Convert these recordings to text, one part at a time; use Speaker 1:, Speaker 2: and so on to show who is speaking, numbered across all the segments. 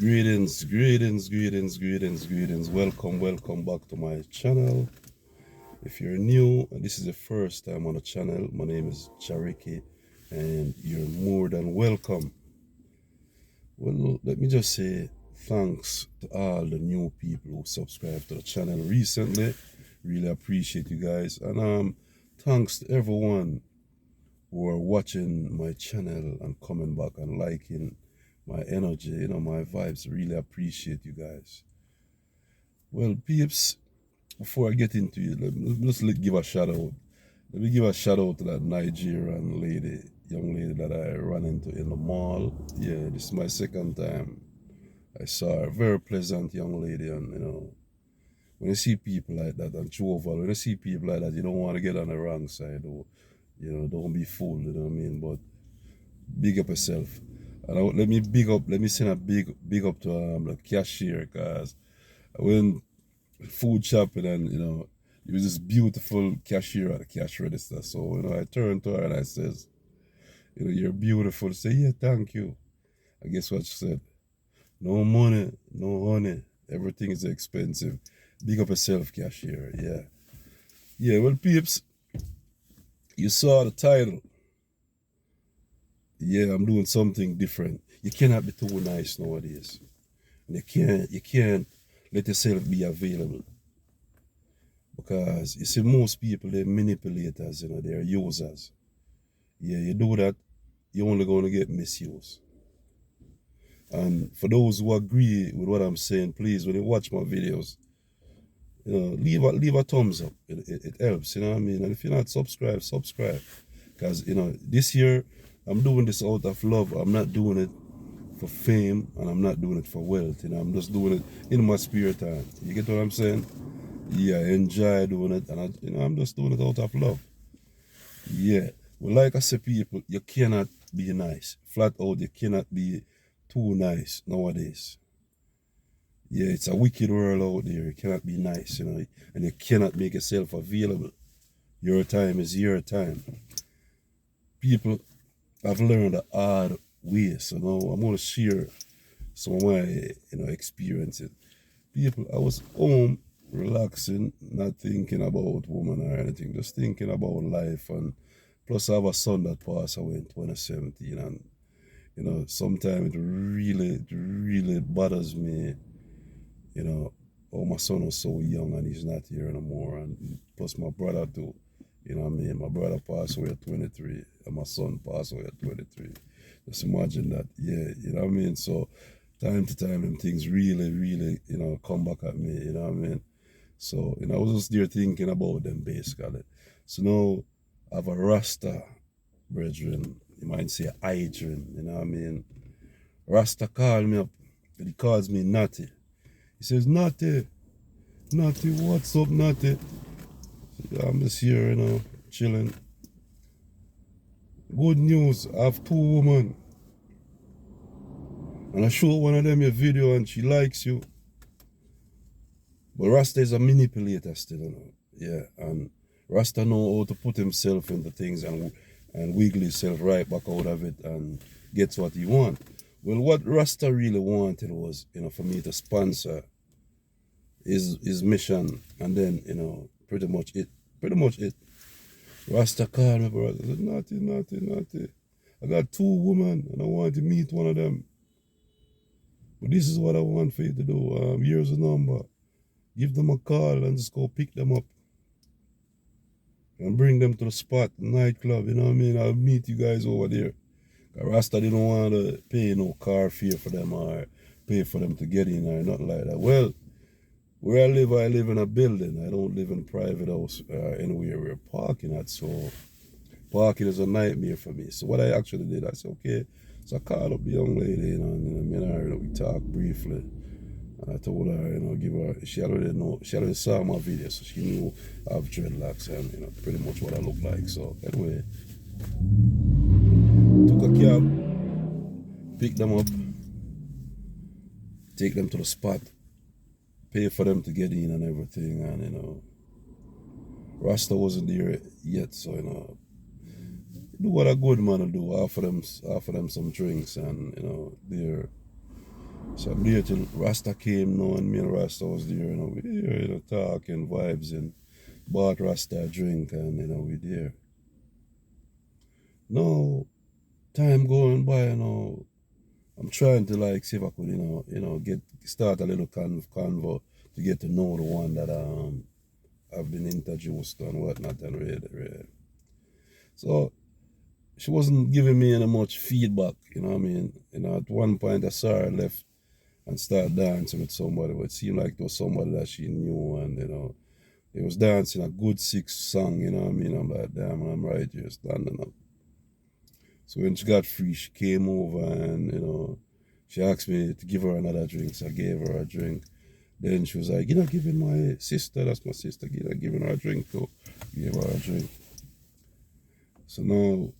Speaker 1: Greetings. Welcome back to my channel. If you're new and this is the first time on the channel, my name is Chariki and you're more than welcome. Well, let me just say thanks to all the new people who subscribed to the channel recently. Really appreciate you guys. And thanks to everyone who are watching my channel and coming back and liking my energy, my vibes. Really appreciate you guys. Well, peeps, before I get into it, let me just give a shout out. Let me give a shout out to that Nigerian young lady that I ran into in the mall. Yeah, this is my second time. I saw her, very pleasant young lady, and when you see people like that and Choval, when you see people like that, you don't want to get on the wrong side, or don't be fooled, you know what I mean? But big up yourself. And let me send a big up to the cashier, cause I went food shopping and it was this beautiful cashier at the cash register. So I turned to her and I says, you're beautiful. She said, yeah, thank you. I guess what she said, no money, no honey, everything is expensive. Big up yourself, cashier. Yeah. Well, peeps, you saw the title. Yeah, I'm doing something different. You cannot be too nice nowadays. And you can't let yourself be available. Because you see, most people, they're manipulators, they're users. Yeah, you do that, you're only going to get misused. And for those who agree with what I'm saying, please, when you watch my videos, leave a thumbs up. It helps, you know what I mean? And if you're not subscribed, subscribe. Because, this year, I'm doing this out of love. I'm not doing it for fame, and I'm not doing it for wealth. I'm just doing it in my spare time. You get what I'm saying? Yeah, I enjoy doing it, and I'm just doing it out of love. Yeah. Well, like I said, people, you cannot be nice. Flat out, you cannot be too nice nowadays. Yeah, it's a wicked world out there. You cannot be nice, and you cannot make yourself available. Your time is your time. People have learned the hard way, so now I'm going to share some of my, experiences. People, I was home relaxing, not thinking about woman or anything, just thinking about life. And plus, I have a son that passed away in 2017, and sometimes it really bothers me. Oh, my son was so young and he's not here anymore, and plus my brother too. You know what I mean? My brother passed away at 23, and my son passed away at 23. Just imagine that. Yeah, you know what I mean? So time to time, them things really, come back at me, you know what I mean? So, I was just there thinking about them basically. So now I have a Rasta brethren, you might say Idrin, you know what I mean? Rasta called me up, and he calls me Natty. He says, Natty, what's up, Natty? So, I'm just here, chilling. Good news, I have 2 women. And I show one of them your video and she likes you. But Rasta is a manipulator still, Yeah, and Rasta know how to put himself into things and wiggle himself right back out of it and gets what he wants. Well, what Rasta really wanted was, for me to sponsor his mission, and then, pretty much it. Rasta called me, brother. I said, Natty. I got 2 women and I want to meet one of them. But this is what I want for you to do. Here's the number. Give them a call and just go pick them up. And bring them to the spot, the nightclub, you know what I mean? I'll meet you guys over there. Rasta didn't want to pay no car fare for them or pay for them to get in or nothing like that. Well, where I live in a building. I don't live in a private house anywhere we're parking at. So parking is a nightmare for me. So what I actually did, I said, okay. So I called up the young lady, and me and her, we talked briefly. And I told her, give her, she already saw my video, so she knew I have dreadlocks and, pretty much what I look like. So anyway, took a cab, picked them up, take them to the spot, pay for them to get in and everything, and, Rasta wasn't there yet, so, do what a good man will do, offer them some drinks, and, they're So I'm there till Rasta came now, and me and Rasta was there, we there, talking vibes, and bought Rasta a drink, and we there. No, time going by, I'm trying to like see if I could, get start a little convo to get to know the one that I've been introduced and whatnot and read. So she wasn't giving me any much feedback, you know what I mean? At one point I saw her left and start dancing with somebody, but it seemed like it was somebody that she knew, and it was dancing a good 6 song, you know what I mean? I'm like, damn, I'm right here standing up. So when she got free, she came over and, she asked me to give her another drink. So I gave her a drink. Then she was like, you're not giving my sister, that's my sister, you're not giving her a drink too. Gave her a drink. So now,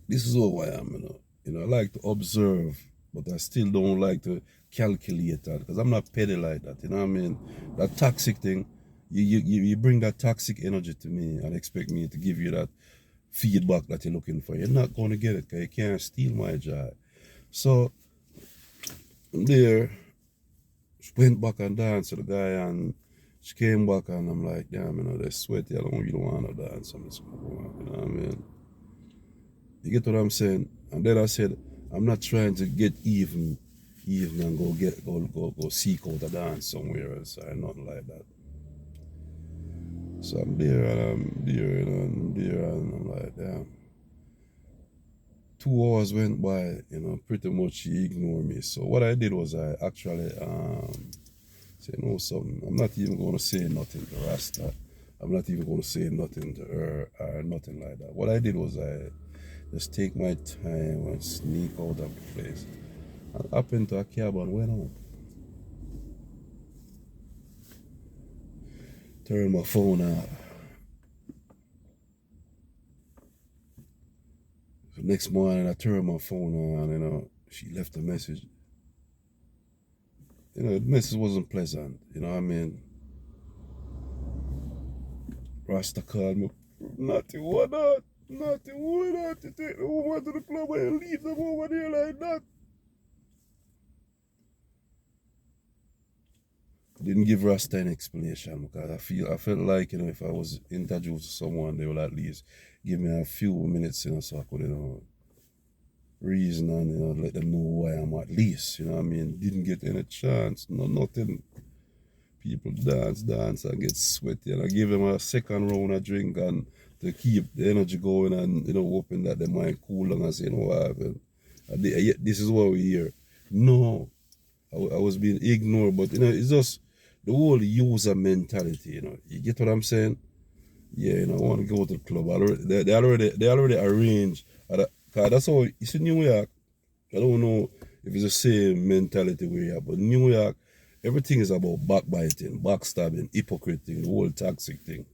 Speaker 1: this is who I am, I like to observe, but I still don't like to calculate that because I'm not petty like that, you know what I mean? That toxic thing, you bring that toxic energy to me and expect me to give you that feedback that you're looking for. You're not going to get it because you can't steal my joy. So there, she went back and danced with the guy, and she came back, and I'm like, damn, they're sweaty. I don't really want to dance. I'm just going, you know what I mean? You get what I'm saying? And then I said, I'm not trying to get even and go seek out a dance somewhere else or nothing like that. So I'm there and I'm there and I'm like, damn. 2 hours went by, pretty much she ignored me. So what I did was I actually said, no, something. I'm not even going to say nothing to Rasta. I'm not even going to say nothing to her or nothing like that. What I did was I just take my time and sneak out of the place. I hop into a cab and went home. Turned my phone out. The next morning I turned my phone on, she left a message. The message wasn't pleasant, you know what I mean? Rasta called me, nothing, what not? Nothing, what not? You take the woman to the club and leave them over there like that. Didn't give Rasta an explanation because I felt like, if I was introduced to someone, they would at least give me a few minutes, so I could, reason and, let them know who I am at least, you know what I mean? Didn't get any chance, nothing. People dance and get sweaty, and I give them a second round of drink and to keep the energy going and, hoping that they might cool down and say, what happened? This is what we hear. No, I was being ignored, but, it's just the whole user mentality, You get what I'm saying? Yeah, I want to go to the club. They already arranged. Cause that's how, you see New York, I don't know if it's the same mentality we have, but New York, everything is about backbiting, backstabbing, hypocrite thing, the whole toxic thing.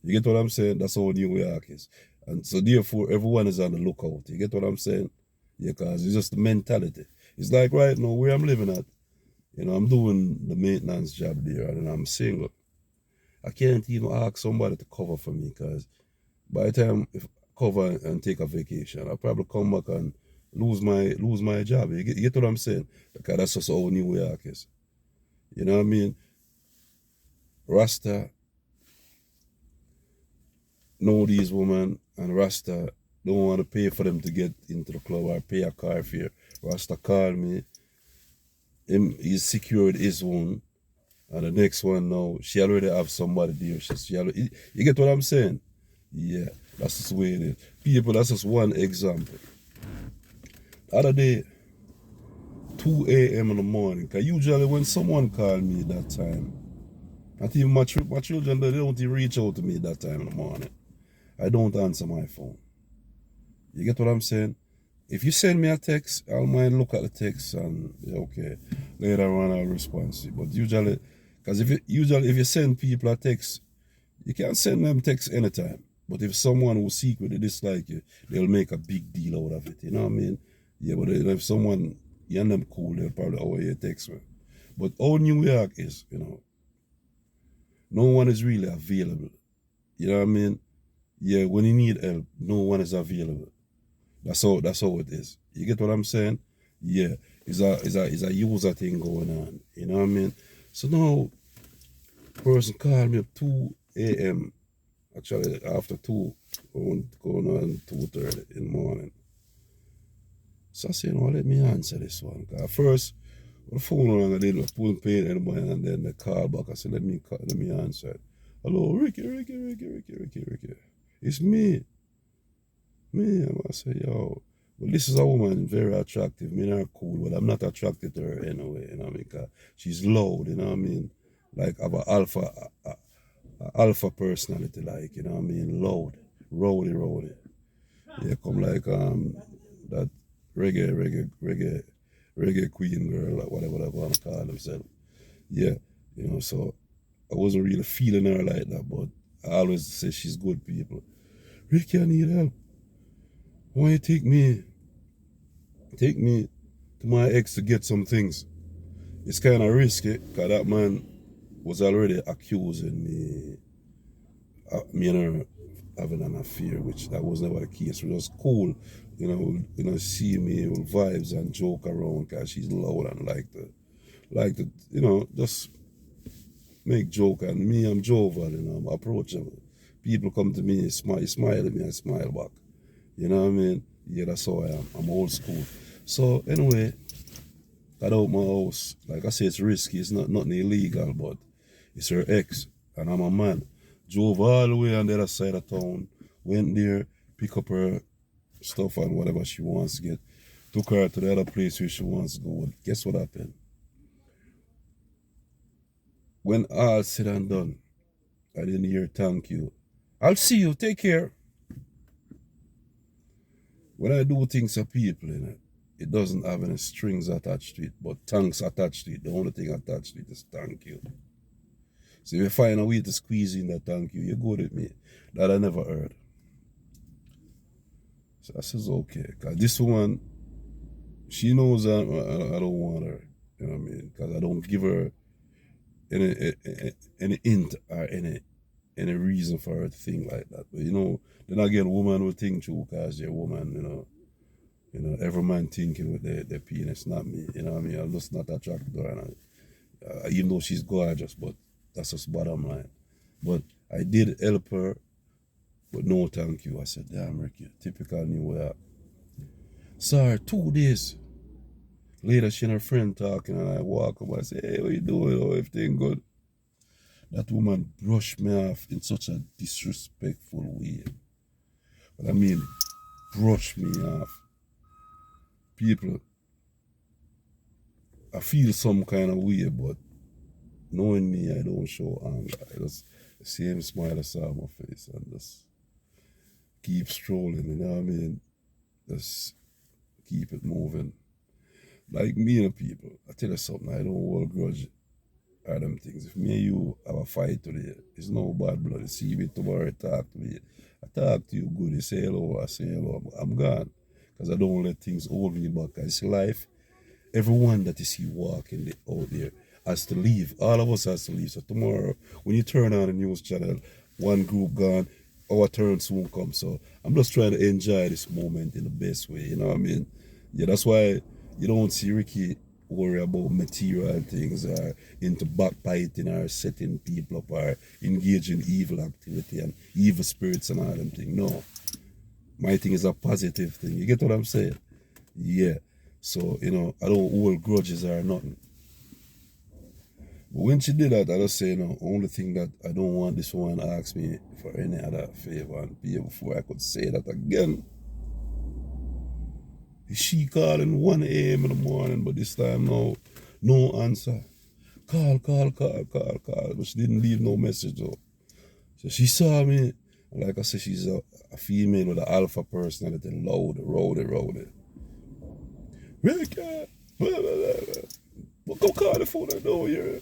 Speaker 1: You get what I'm saying? That's how New York is. And so therefore, everyone is on the lookout. You get what I'm saying? Yeah, because it's just the mentality. It's like right now where I'm living at, I'm doing the maintenance job there and I'm single. I can't even ask somebody to cover for me because by the time if I cover and take a vacation, I'll probably come back and lose my job. You get what I'm saying? Because that's just how New York is. You know what I mean? Rasta know these women, and Rasta don't want to pay for them to get into the club or pay a car fare. Rasta called me. He's secured his one. And the next one now, she already have somebody there. You get what I'm saying? Yeah, that's just the way it is. People, that's just one example. The other day, 2 a.m. in the morning, because usually when someone call me that time, not even my children, they don't even reach out to me that time in the morning. I don't answer my phone. You get what I'm saying? If you send me a text, I'll mind look at the text and, yeah, okay, later on I'll respond to you. But usually, because if you send people a text, you can send them text anytime. But if someone who secretly dislike you, they'll make a big deal out of it. You know what I mean? Yeah, but if someone, you and them cool, they'll probably, oh, you text me. But how New York is, no one is really available. You know what I mean? Yeah, when you need help, no one is available. That's how it is. You get what I'm saying? Yeah. Is a user thing going on. You know what I mean? So now person called me up 2 a.m. Actually after 2 going on 2:30 in the morning. So I said, no, let me answer this one. Cause first the phone rang, I didn't pull pain anymore, and then the call back. I said, let me answer it. Hello, Ricky. It's me. And I said, yo, well, this is a woman very attractive. Me and her cool, but I'm not attracted to her anyway, you know what I mean? Cause she's loud, you know what I mean? Like have a alpha personality, like, you know what I mean? Loud, rowdy. Yeah, come like that reggae queen girl, or whatever they want to call themselves. Yeah, you know, so I wasn't really feeling her like that, but I always say she's good people. Ricky, I need help. Why you take me to my ex to get some things? It's kind of risky, because that man was already accusing me and her having an affair, which that was never the case. It was cool, see me with vibes and joke around, because she's loud and like to, just make joke. And me, I'm jovial, I'm approachable. People come to me, smile at me, I smile back. You know what I mean? Yeah, that's how I am. I'm old school. So anyway, got out my house. Like I say, it's risky. It's nothing illegal, but it's her ex, and I'm a man. Drove all the way on the other side of town. Went there, pick up her stuff and whatever she wants to get. Took her to the other place where she wants to go. Guess what happened? When all said and done, I didn't hear thank you. I'll see you. Take care. When I do things for people, it doesn't have any strings attached to it, but thanks attached to it. The only thing attached to it is thank you. So if you find a way to squeeze in that thank you, you're good with me. That I never heard. So I says, okay. Because this woman, she knows I don't want her. You know what I mean? Because I don't give her any hint or any reason for her to think like that. But then again, woman will think too, because you're a woman, every man thinking with their penis, not me. You know what I mean? I'm just not attracted to her. Even though she's gorgeous, but that's just bottom line. But I did help her, but no thank you. I said, damn, Ricky, typical New York. Sorry, 2 days. Later, she and her friend talking, and I walk up. I say, hey, what you doing? Oh, everything good? That woman brushed me off in such a disrespectful way. But I mean, brushed me off. People, I feel some kind of way, but knowing me, I don't show anger. I just the same smile I saw on my face and just keep strolling, you know what I mean? Just keep it moving. Like me and people, I tell you something, I don't hold grudge or them things. If me and you have a fight today, it's no bad blood. You see me tomorrow, talk to me. I talk to you good, you say hello, I say hello, I'm gone. Because I don't let things hold me back. It's life. Everyone that you see walking out there has to leave. All of us has to leave. So tomorrow, when you turn on the news channel, one group gone, our turn soon come. So I'm just trying to enjoy this moment in the best way. You know what I mean? Yeah, that's why you don't see Ricky worry about material things or into backbiting or setting people up or engaging in evil activity and evil spirits and all them things. No. My thing is a positive thing. You get what I'm saying? Yeah. So, I don't hold grudges or nothing. But when she did that, I just say, only thing that I don't want this woman to ask me for any other favor and pay before I could say that again. She calling 1 a.m. in the morning, but this time no answer. Call. But she didn't leave no message though. So she saw me. Like I said, she's a female with an alpha personality, loud, rowdy. Ricky, but go call the phone, I know you.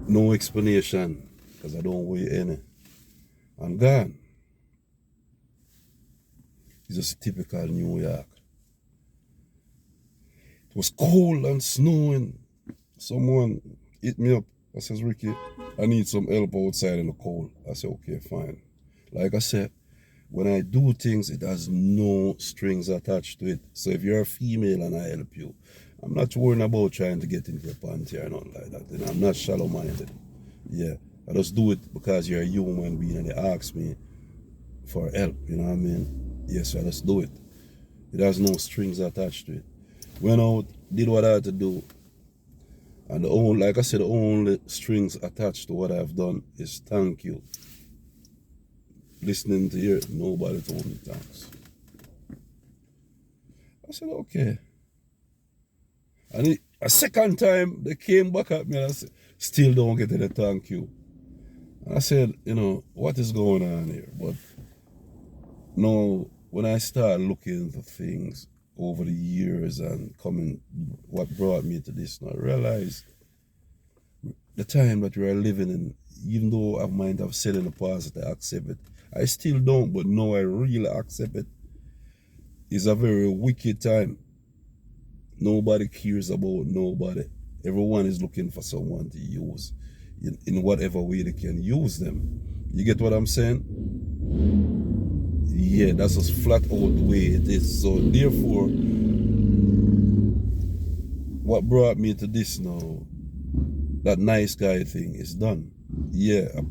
Speaker 1: No explanation, because I don't weigh any. I'm gone. It's just typical New York. It was cold and snowing. Someone hit me up. I says, Ricky, I need some help outside in the cold. I said, okay, fine. Like I said, when I do things, it has no strings attached to it. So if you're a female and I help you, I'm not worrying about trying to get into your panty or nothing like that. You know, I'm not shallow-minded. Yeah, I just do it because you're a human being and they ask me for help, you know what I mean? Yes, I just do it. It has no strings attached to it. Went out, did what I had to do, and the only, like I said, the only strings attached to what I've done is thank you. Listening to hear it, nobody told me thanks. I said, okay. And a second time, they came back at me and I said, still don't get any thank you. And I said, you know, what is going on here? But no, when I started looking into things over the years and coming, what brought me to this, and I realized the time that we are living in, even though I might have said in the past that I accept it, I still don't, but now I really accept it. It's a very wicked time. Nobody cares about nobody. Everyone is looking for someone to use in whatever way they can use them. You get what I'm saying? Yeah, that's just flat out the way it is. So therefore, what brought me to this now, that nice guy thing is done. Yeah, I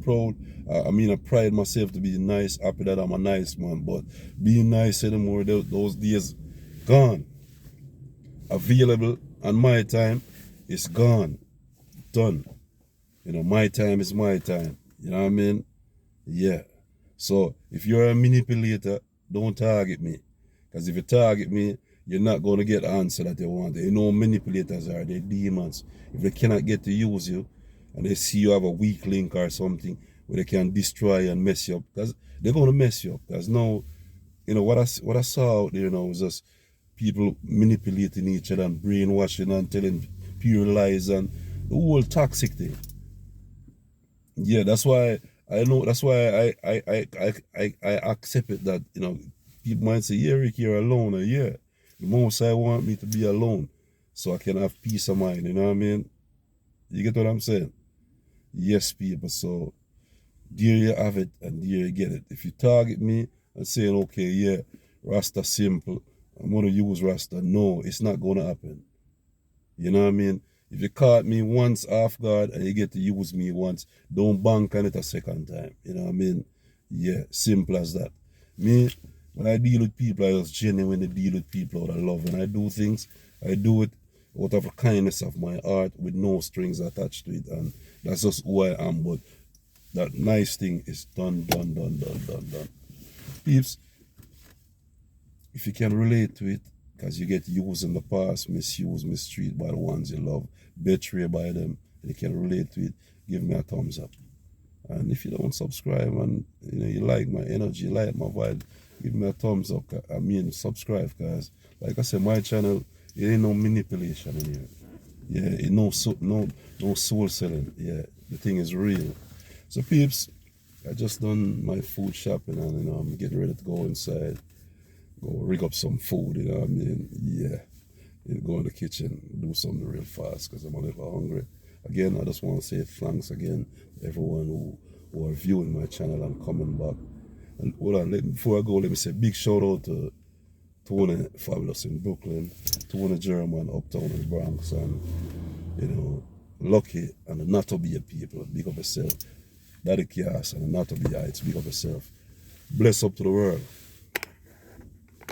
Speaker 1: pride myself to be nice, happy that I'm a nice man, but being nice anymore, those days gone. Available and my time is gone. Done. You know, my time is my time. You know what I mean? Yeah. So if you're a manipulator, don't target me. Because if you target me, you're not going to get the answer that you want. You know, manipulators are, they're demons. If they cannot get to use you and they see you have a weak link or something where they can destroy and mess you up, because they're going to mess you up. Because now, you know, what I saw out there now is just people manipulating each other and brainwashing and telling pure lies and the whole toxic thing. Yeah, that's why I know. That's why I accept it that, you know, people might say, yeah, Rick, you're alone. Or, yeah, the most I want me to be alone so I can have peace of mind. You know what I mean? You get what I'm saying? Yes, people. So there you have it, and there you get it. If you target me and saying, okay, yeah, Rasta simple, I'm gonna use Rasta. No, it's not gonna happen. You know what I mean? If you caught me once off guard and you get to use me once, don't bank on it a second time. You know what I mean? Yeah, simple as that. Me, when I deal with people, I just genuinely deal with people out of love. When I do things, I do it out of the kindness of my heart with no strings attached to it. And that's just who I am. But that nice thing is done. Peeps, if you can relate to it, because you get used in the past, misused, mistreated by the ones you love, betrayed by them, and you can relate to it, give me a thumbs up. And if you don't subscribe and you like my energy, you like my vibe, give me a thumbs up. I mean, subscribe, guys. Like I said, my channel, it ain't no manipulation in here. Yeah, it no soul selling. Yeah, the thing is real. So peeps, I just done my food shopping and I'm getting ready to go inside. Go rig up some food, you know what I mean? Yeah. Go in the kitchen, do something real fast because I'm a little hungry. Again, I just want to say thanks again to everyone who are viewing my channel and coming back. And hold on, before I go, let me say big shout out to Tony Fabulous in Brooklyn, Tony German uptown in the Bronx, and Lucky and the Not to Be a people. Big up yourself. Daddy Kias and the Not to Be Heights, big up yourself. Bless up to the world.